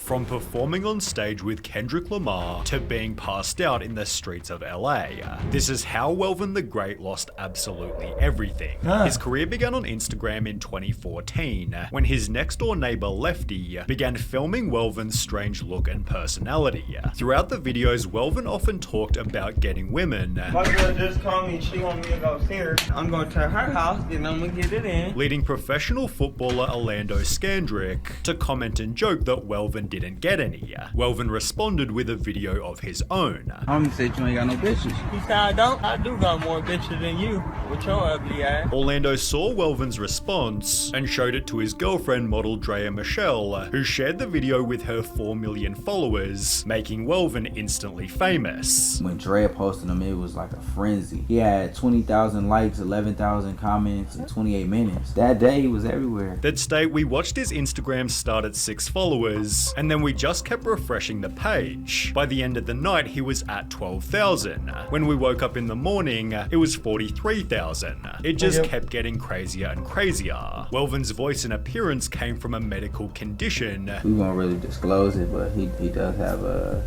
from performing on stage with Kendrick Lamar to being passed out in the streets of LA. This is how Welvin the Great lost absolutely everything. His career began on Instagram in 2014, when his next door neighbor Lefty began filming Welvin's strange look and personality. Throughout the videos, Welvin often talked about getting women. My girl just called me, she want me to go see her. I'm going to her house, then I'm gonna get it in. Leading professional footballer Orlando Scandrick to comment and joke that Welvin didn't get any. Welvin responded with a video of his own. Homie said you ain't got no bitches. He said I don't. I do got more bitches than you, with your ugly ass. Orlando saw Welvin's response and showed it to his girlfriend model Drea Michelle, who shared the video with her 4 million followers, making Welvin instantly famous. When Drea posted him, it was like a frenzy. He had 20,000 likes, 11,000 comments in 28 minutes. That day, he was everywhere. That state, we watched his Instagram start at 6 followers, and then we just kept refreshing the page. By the end of the night, he was at 12,000. When we woke up in the morning, it was 43,000. It just kept getting crazier and crazier. Welvin's voice and appearance came from a medical condition. We won't really disclose it, but he does have a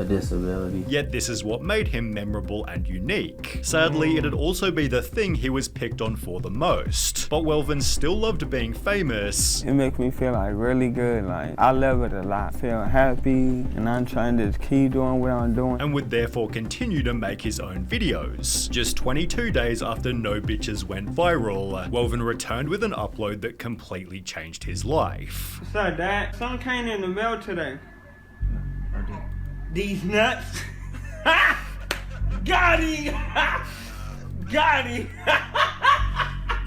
disability. Yet this is what made him memorable and unique. Sadly, it'd also be the thing he was picked on for the most. But Welvin still loved being famous. It makes me feel like really good. Like I love it a lot. Feel happy, and I'm trying to keep doing what I'm doing. And would therefore continue to make his own videos. Just 22 days after No Bitches went viral, Welvin returned with an upload that completely changed his life. What's up, Dad? Something came in the mail today. Deez Nuts. Got him! Got him!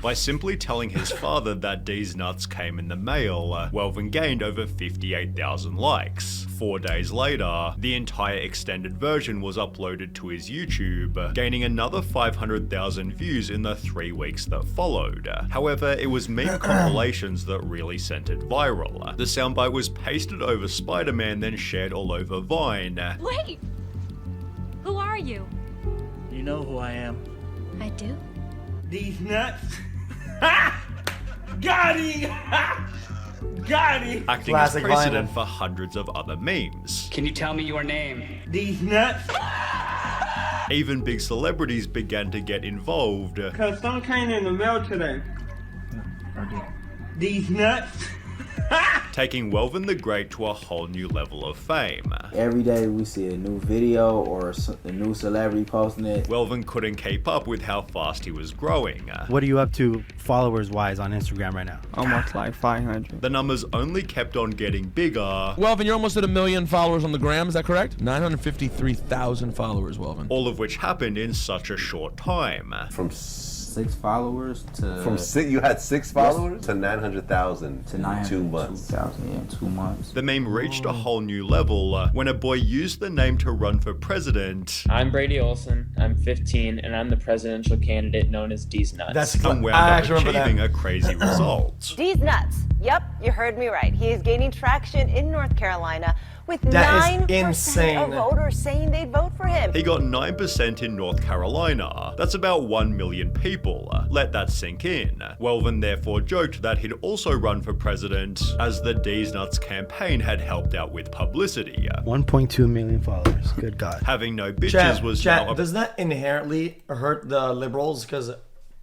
By simply telling his father that Deez Nuts came in the mail, Welvin gained over 58,000 likes. 4 days later, the entire extended version was uploaded to his YouTube, gaining another 500,000 views in the 3 weeks that followed. However, it was meme compilations that really sent it viral. The soundbite was pasted over Spider-Man, then shared all over Vine. Wait! Who are you? You know who I am. I do? Deez Nuts. Got him! Got him! Acting as precedent for hundreds of other memes. Can you tell me your name? Deez Nuts. Even big celebrities began to get involved. Cause something came in the mail today. Deez Nuts. Taking Welvin the Great to a whole new level of fame. Every day we see a new video or a new celebrity posting it. Welvin couldn't keep up with how fast he was growing. What are you up to followers-wise on Instagram right now? Almost like 500. The numbers only kept on getting bigger. Welvin, you're almost at 1 million followers on the gram, is that correct? 953,000 followers, Welvin. All of which happened in such a short time. From 6 followers to... From 6, you had 6 followers to 900,000 to in 2 months. 2,000 in 2 months. The meme reached a whole new level when a boy used the name to run for president. I'm Brady Olson, I'm 15, and I'm the presidential candidate known as Deez Nuts. That's And wound up achieving a crazy result. Deez Nuts. Yep, you heard me right. He is gaining traction in North Carolina with That is 9% insane. of voters saying they'd vote for him. He got 9% in North Carolina. That's about 1 million people. Let that sink in. Welvin therefore joked that he'd also run for president, as the Deez Nuts campaign had helped out with publicity. 1.2 million followers. Good God. Having no bitches was now does that inherently hurt the liberals? Because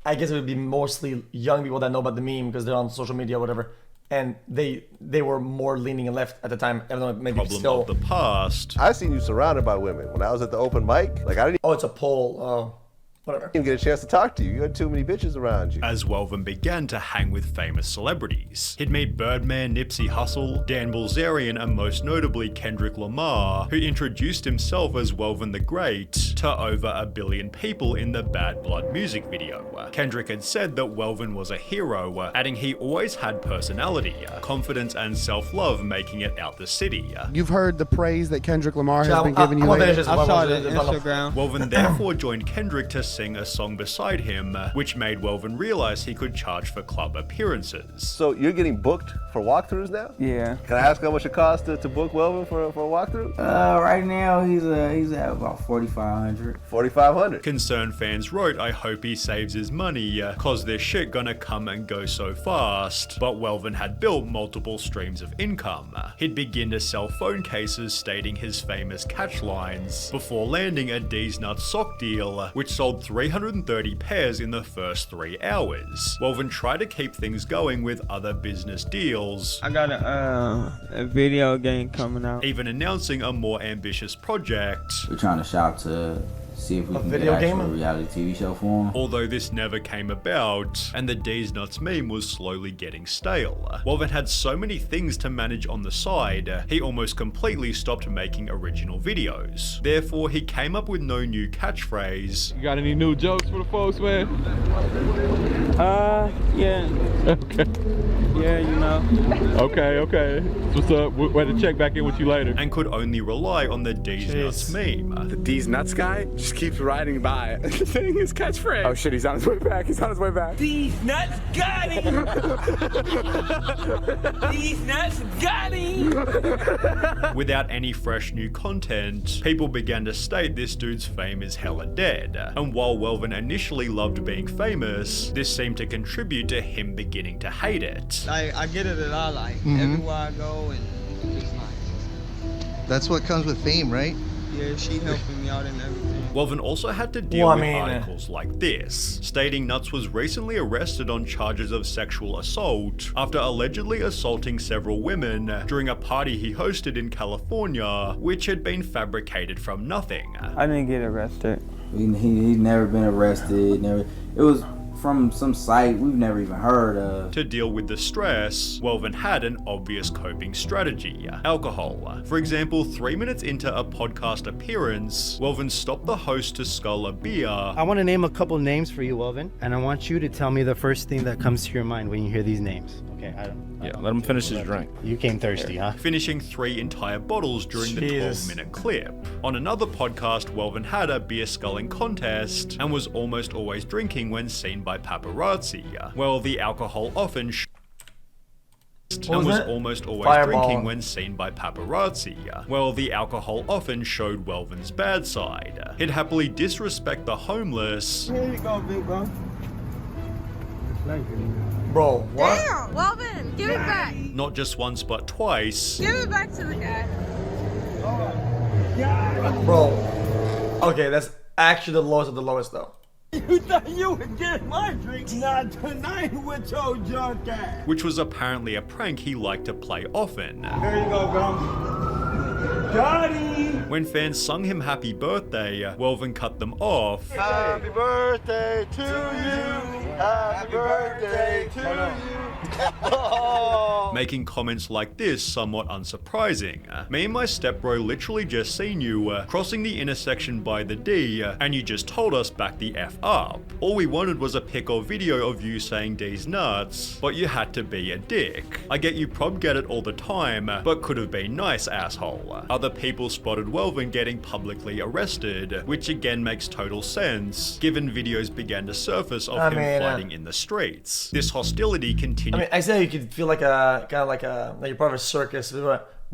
I guess it would be mostly young people that know about the meme because they're on social media or whatever. And they were more leaning left at the time, even though maybe problem still. of the past. I seen you surrounded by women. When I was at the open mic, like I didn't Oh, it's a poll. Whatever. even get a chance to talk to you. You had too many bitches around you. As Welvin began to hang with famous celebrities. He'd meet Birdman, Nipsey Hussle, Dan Bilzerian, and most notably Kendrick Lamar, who introduced himself as Welvin the Great to over 1 billion people in the Bad Blood music video. Kendrick had said that Welvin was a hero, adding he always had personality, confidence, and self-love, making it out the city. You've heard the praise that Kendrick Lamar has been giving you I'm lately. I saw it on Instagram. Welvin therefore joined Kendrick to sing a song beside him, which made Welvin realize he could charge for club appearances. So you're getting booked for walkthroughs now? Yeah. Can I ask how much it costs to book Welvin for a walkthrough? Right now he's at about 4,500. 4,500. Concerned fans wrote, I hope he saves his money, cause this shit gonna come and go so fast. But Welvin had built multiple streams of income. He'd begin to sell phone cases stating his famous catch lines, before landing a Deez Nuts sock deal, which sold 330 pairs in the first 3 hours. Welvin tried to keep things going with other business deals. I got a video game coming out. Even announcing a more ambitious project. We're trying to shop to see if we can get video actual game? reality TV show for him. Although this never came about, and the Deez Nuts meme was slowly getting stale. Welvin had so many things to manage on the side, he almost completely stopped making original videos. Therefore, he came up with no new catchphrase. You got any new jokes for the folks, man? Yeah. Okay. Yeah, you know. Okay. What's up? We'll have to check back in with you later. And could only rely on the Deez Nuts meme. The Deez Nuts guy just keeps riding by, saying his catchphrase. Oh shit, he's on his way back. Deez Nuts got him! Deez Nuts got him! Without any fresh new content, people began to state this dude's fame is hella dead. And while Welvin initially loved being famous, this seemed to contribute to him beginning to hate it. Like, I get it a lot, like, everywhere I go, and it's like... That's what comes with fame, right? Yeah, she helping me out and everything. Welvin also had to deal with articles like this, stating Nuts was recently arrested on charges of sexual assault after allegedly assaulting several women during a party he hosted in California, which had been fabricated from nothing. I didn't get arrested. He'd never been arrested, never. It was from some site we've never even heard of. To deal with the stress, Welvin had an obvious coping strategy: alcohol. For example, 3 minutes into a podcast appearance, Welvin stopped the host to scull a beer. I want to name a couple names for you, Welvin, and I want you to tell me the first thing that comes to your mind when you hear these names. Okay, Yeah, let him finish his drink. You came thirsty, huh? Finishing 3 entire bottles during the 12-minute clip. On another podcast, Welvin had a beer sculling contest and was almost always drinking when seen by paparazzi. Well, the alcohol often and was almost always drinking when seen by paparazzi. Well, the alcohol often showed Welvin's bad side. He'd happily disrespect the homeless. Here you go, big bro. Bro, what? Damn, Welvin, give it back. Not just once, but twice. Give it back to the guy. Bro. Okay, that's actually the lowest of the lowest, though. You thought you would get my drink, not tonight with your drunk ass. Which was apparently a prank he liked to play often. There you go, bro. Got him. When fans sung him happy birthday, Welvin cut them off. Happy birthday to you. Happy birthday to you. Making comments like this somewhat unsurprising. Me and my stepbro literally just seen you crossing the intersection by the D, and you just told us back the F up. All we wanted was a pic or video of you saying Deez Nuts, but you had to be a dick. I get you prob get it all the time, but could have been nice, asshole. Other people spotted Welvin getting publicly arrested, which again makes total sense, given videos began to surface of him fighting in the streets. This hostility continued. I mean, I say you could feel like a kind of like you're part of a circus.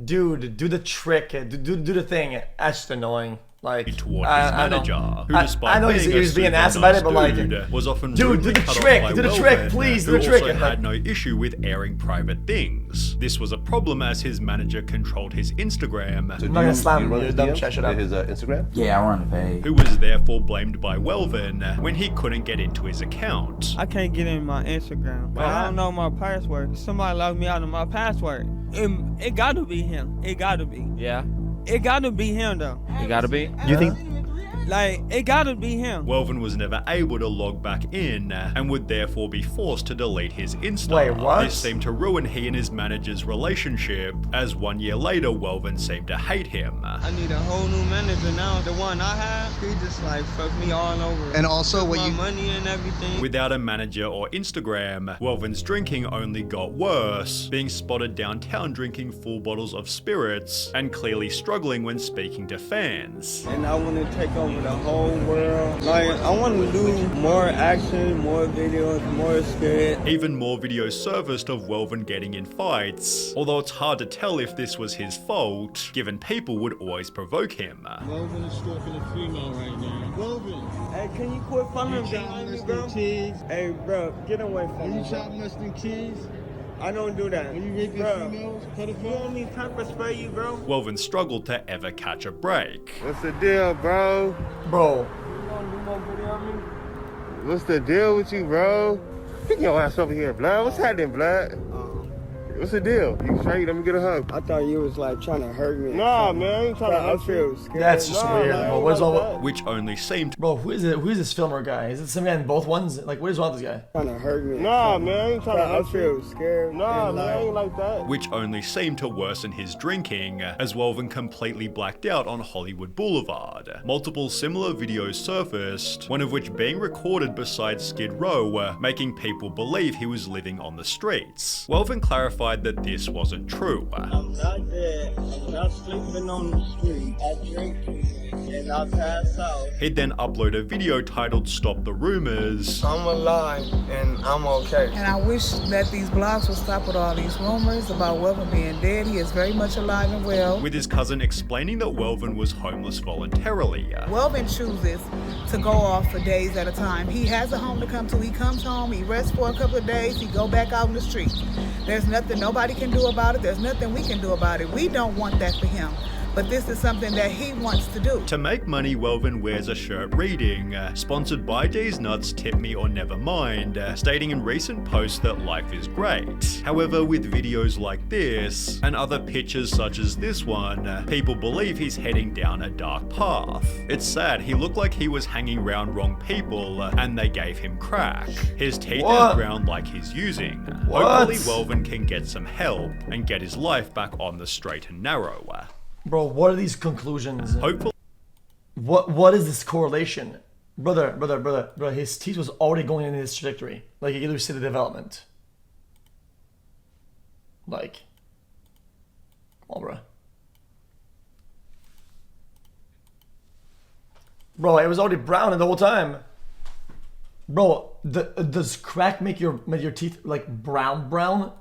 Dude, do the trick, do the thing. That's just annoying. Like toward his manager, who despite I know being he was being an ass super about it, but like, dude, was often dude, do the trick, please, do the trick. Who also had no issue with airing private things. This was a problem as his manager controlled his Instagram. So I'm not gonna slam you, his dumb shut up. His Instagram? Yeah, I run the page. Who was therefore blamed by Welvin when he couldn't get into his account. I can't get in my Instagram, but I don't know my password. Somebody logged me out of my password. It gotta be him. It gotta be. Yeah? It gotta be him, though. It gotta be? You think? Like, it gotta be him. Welvin was never able to log back in and would therefore be forced to delete his Insta. Wait, what? This seemed to ruin he and his manager's relationship, as 1 year later Welvin seemed to hate him. I need a whole new manager now. The one I have, he just like fucked me all over. And also my money and everything. Without a manager or Instagram, Welvin's drinking only got worse, being spotted downtown drinking full bottles of spirits and clearly struggling when speaking to fans. And I want to take over over the whole world. Like, I want to do more action, more videos, more skit. Even more videos surfaced of Welvin getting in fights, although it's hard to tell if this was his fault, given people would always provoke him. Welvin is stroking a female right now. Welvin! Hey, can you quit fumbling behind me, bro? Hey, bro, get away from me. You chop less than kids? I don't do that. When you rape females, you want me pepper spray you, bro? Welvin struggled to ever catch a break. What's the deal, bro? Bro. You want to do more video on me? What's the deal with you, bro? Pick your ass over here, blood. What's happening, blood? What's the deal? You straight? Let me get a hug. I thought you was like trying to hurt me. Nah, man, I ain't trying to I hurt feel you. scared. That's just weird, bro. What is all? Which only seemed. Bro, who is it? Who is this filmer guy? Is it some guy in both ones? Like, what is wrong with this guy? Trying to hurt me. Nah, man, I ain't trying to hurt I feel scared. Nah, man, I ain't like that. Which only seemed to worsen his drinking, as Welvin completely blacked out on Hollywood Boulevard. Multiple similar videos surfaced, one of which being recorded beside Skid Row, making people believe he was living on the streets. Welvin clarified that this wasn't true. I'm not dead. I'm not sleeping on the street. I drink and I pass out. He'd then upload a video titled Stop the Rumors. I'm alive and I'm okay. And I wish that these blogs would stop with all these rumors about Welvin being dead. He is very much alive and well. With his cousin explaining that Welvin was homeless voluntarily. Welvin chooses to go off for days at a time. He has a home to come to. He comes home, he rests for a couple of days, he go back out in the street. There's nothing nobody can do about it. There's nothing we can do about it. We don't want that for him. But this is something that he wants to do. To make money, Welvin wears a shirt reading, sponsored by Deez Nuts, Tip Me or Never Mind, stating in recent posts that life is great. However, with videos like this, and other pictures such as this one, people believe he's heading down a dark path. It's sad, he looked like he was hanging around wrong people, and they gave him crack. His teeth is brown like he's using. Hopefully Welvin can get some help, and get his life back on the straight and narrow. Bro, what are these conclusions? Hopefully. What is this correlation? Brother, his teeth was already going in his trajectory. Like, you can see the development. Like, come on, bro. Bro, it was already brown the whole time. Bro, does crack make your teeth like brown?